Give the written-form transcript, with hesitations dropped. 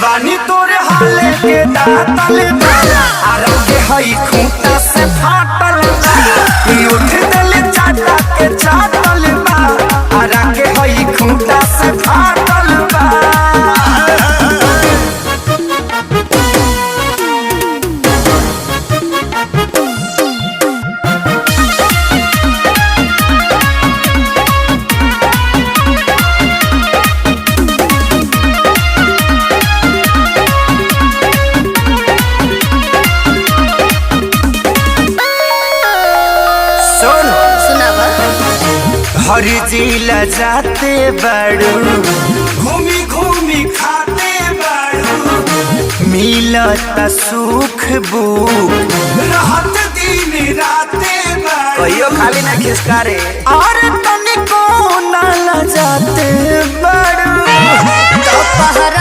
जवानी तोरे हाले के दातल आरा के हई खूंटा से फाटल उठ दिल चाटा के चाटल बा आरा के हई खूंटा से फाटल बा। हर जिला जाते बड़ू घूमी घूमी खाते बड़ू मिलता सुख बुक रहत दिन राते बड़ू कहियो खाली ना खिसकारे और तनिको ना ल जाते बड़ू तो पहरा